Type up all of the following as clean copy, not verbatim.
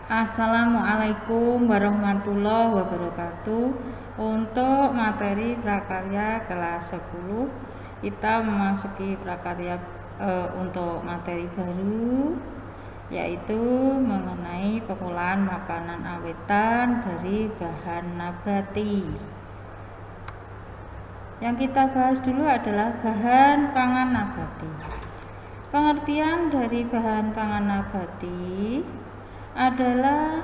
Assalamualaikum warahmatullahi wabarakatuh. Untuk materi prakarya kelas 10 kita memasuki prakarya untuk materi baru, yaitu mengenai pengolahan makanan awetan dari bahan nabati. Yang kita bahas dulu adalah bahan pangan nabati. Pengertian dari bahan pangan nabati adalah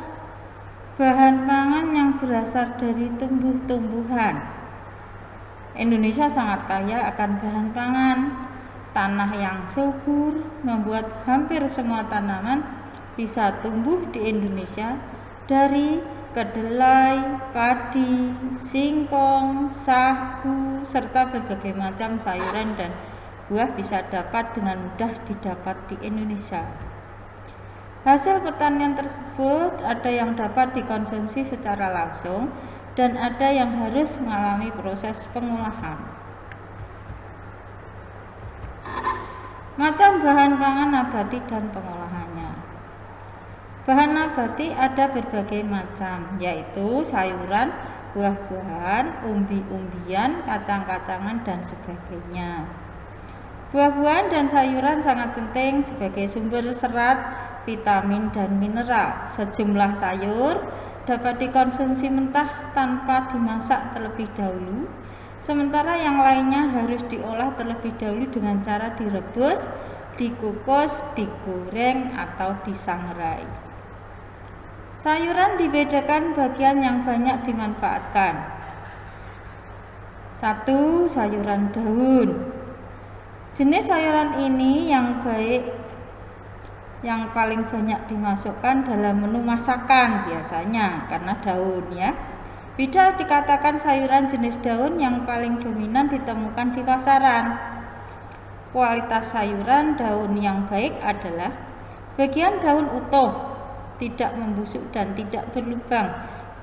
bahan pangan yang berasal dari tumbuh-tumbuhan. Indonesia sangat kaya akan bahan pangan. Tanah yang subur membuat hampir semua tanaman bisa tumbuh di Indonesia, dari kedelai, padi, singkong, sagu, serta berbagai macam sayuran dan buah bisa dapat dengan mudah didapat di Indonesia. Hasil pertanian tersebut ada yang dapat dikonsumsi secara langsung dan ada yang harus mengalami proses pengolahan. Macam bahan pangan nabati dan pengolahannya. Bahan nabati ada berbagai macam, yaitu sayuran, buah-buahan, umbi-umbian, kacang-kacangan, dan sebagainya. Buah-buahan dan sayuran sangat penting sebagai sumber serat, vitamin, dan mineral. Sejumlah sayur dapat dikonsumsi mentah tanpa dimasak terlebih dahulu, sementara yang lainnya harus diolah terlebih dahulu dengan cara direbus, dikukus, digoreng, atau disangrai. Sayuran dibedakan bagian yang banyak dimanfaatkan. 1. Sayuran daun. Jenis sayuran ini yang paling banyak dimasukkan dalam menu masakan biasanya karena daun ya. Bisa dikatakan sayuran jenis daun yang paling dominan ditemukan di pasaran. Kualitas sayuran daun yang baik adalah bagian daun utuh, tidak membusuk dan tidak berlubang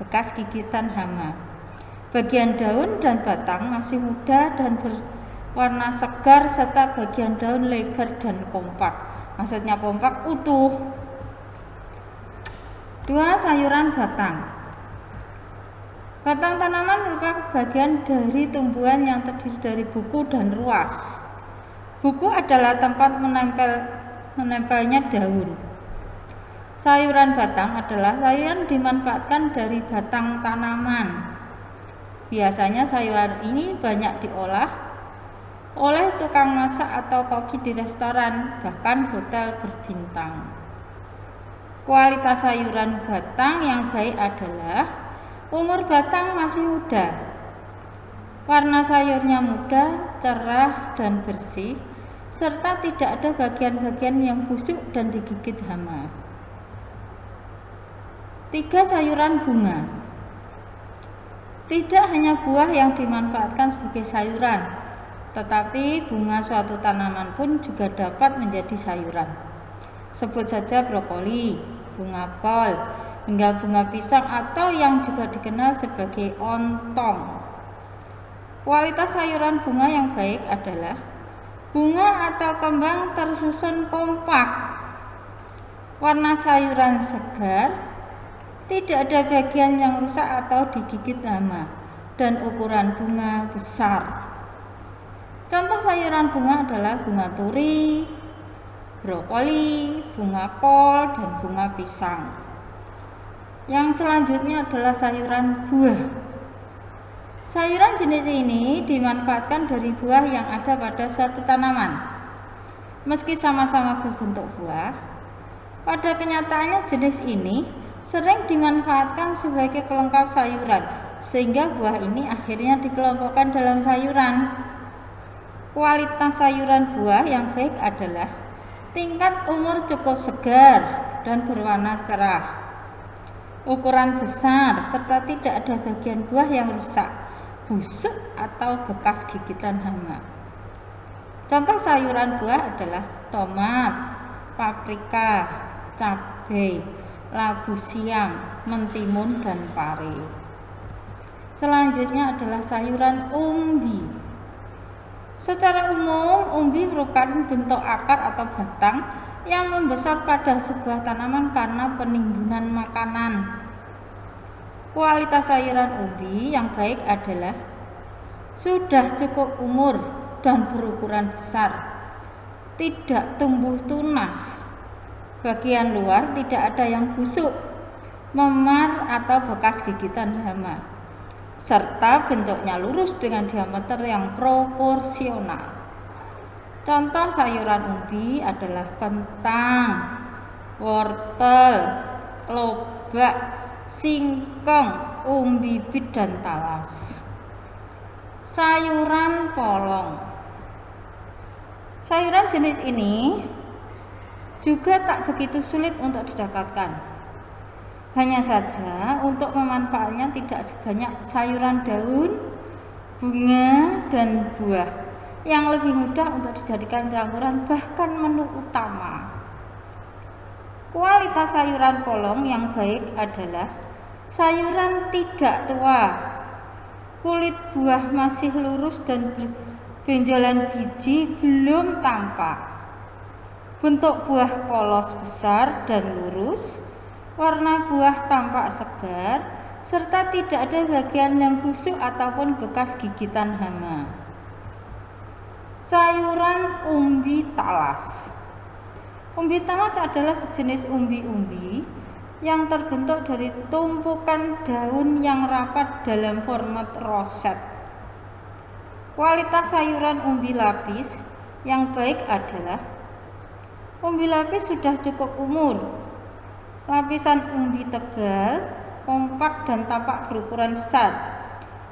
bekas gigitan hama. Bagian daun dan batang masih muda dan berwarna segar, serta bagian daun lebar dan kompak. Maksudnya kompak, utuh. 2. Sayuran batang. Batang tanaman merupakan bagian dari tumbuhan yang terdiri dari buku dan ruas. Buku adalah tempat menempelnya daun. Sayuran batang adalah sayuran dimanfaatkan dari batang tanaman. Biasanya sayuran ini banyak diolah oleh tukang masak atau koki di restoran, bahkan hotel berbintang. Kualitas sayuran batang yang baik adalah umur batang masih muda, warna sayurnya muda, cerah, dan bersih, serta tidak ada bagian-bagian yang busuk dan digigit hama. 3. Sayuran bunga. Tidak hanya buah yang dimanfaatkan sebagai sayuran, tetapi bunga suatu tanaman pun juga dapat menjadi sayuran. Sebut saja brokoli, bunga kol, hingga bunga pisang atau yang juga dikenal sebagai ontong. Kualitas sayuran bunga yang baik adalah bunga atau kembang tersusun kompak, warna sayuran segar, tidak ada bagian yang rusak atau digigit hama, dan ukuran bunga besar. Contoh sayuran bunga adalah bunga turi, brokoli, bunga kol, dan bunga pisang. Yang selanjutnya adalah sayuran buah. Sayuran jenis ini dimanfaatkan dari buah yang ada pada suatu tanaman. Meski sama-sama berbentuk buah, pada kenyataannya jenis ini sering dimanfaatkan sebagai pelengkap sayuran, sehingga buah ini akhirnya dikelompokkan dalam sayuran. Kualitas sayuran buah yang baik adalah tingkat umur cukup segar dan berwarna cerah, ukuran besar, serta tidak ada bagian buah yang rusak, busuk, atau bekas gigitan hama. Contoh sayuran buah adalah tomat, paprika, cabai, labu siam, mentimun, dan pare. Selanjutnya adalah sayuran umbi. Secara umum, umbi merupakan bentuk akar atau batang yang membesar pada sebuah tanaman karena penimbunan makanan. Kualitas sayuran umbi yang baik adalah sudah cukup umur dan berukuran besar, tidak tumbuh tunas, bagian luar tidak ada yang busuk, memar atau bekas gigitan hama, serta bentuknya lurus dengan diameter yang proporsional. Contoh sayuran umbi adalah kentang, wortel, lobak, singkong, umbi bit dan talas. Sayuran polong. Sayuran jenis ini juga tak begitu sulit untuk didapatkan. Hanya saja untuk memanfaatnya tidak sebanyak sayuran daun, bunga, dan buah yang lebih mudah untuk dijadikan campuran bahkan menu utama. Kualitas sayuran polong yang baik adalah sayuran tidak tua, kulit buah masih lurus dan benjolan biji belum tampak, bentuk buah polos besar dan lurus, warna buah tampak segar, serta tidak ada bagian yang busuk ataupun bekas gigitan hama. Sayuran umbi talas. Umbi talas adalah sejenis umbi-umbi yang terbentuk dari tumpukan daun yang rapat dalam format roset. Kualitas sayuran umbi lapis yang baik adalah umbi lapis sudah cukup umur, lapisan umbi tebal, kompak dan tampak berukuran besar,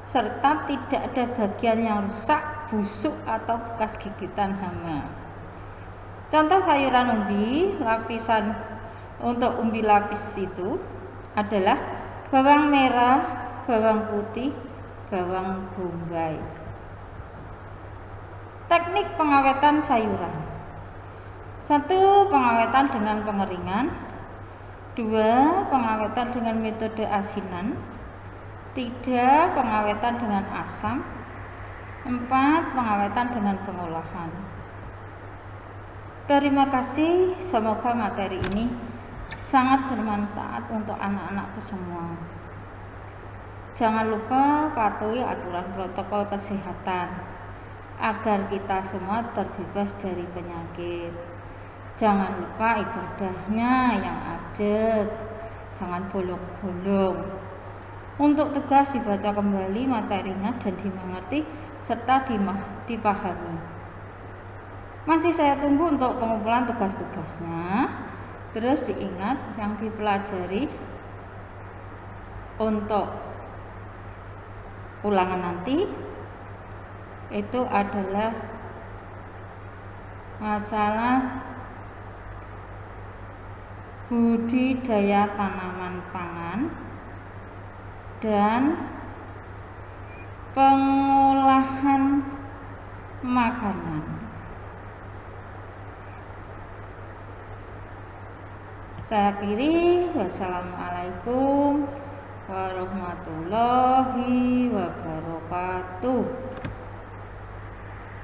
serta tidak ada bagian yang rusak, busuk atau bekas gigitan hama. Contoh sayuran umbi lapisan untuk umbi lapis itu adalah bawang merah, bawang putih, bawang bombay. Teknik pengawetan sayuran. 1. Pengawetan dengan pengeringan. 2. Pengawetan dengan metode asinan. 3. Pengawetan dengan asam. 4. Pengawetan dengan pengolahan. Terima kasih, semoga materi ini sangat bermanfaat untuk anak-anakku semua. Jangan lupa patuhi aturan protokol kesehatan agar kita semua terbebas dari penyakit. Jangan lupa ibadahnya yang ajak, jangan bolong-bolong. Untuk tugas dibaca kembali materinya dan dimengerti serta dipahami. Masih saya tunggu untuk pengumpulan tugas-tugasnya. Terus diingat yang dipelajari untuk ulangan nanti itu adalah masalah budidaya tanaman pangan dan pengolahan makanan. Saya akhiri, wassalamualaikum warahmatullahi wabarakatuh.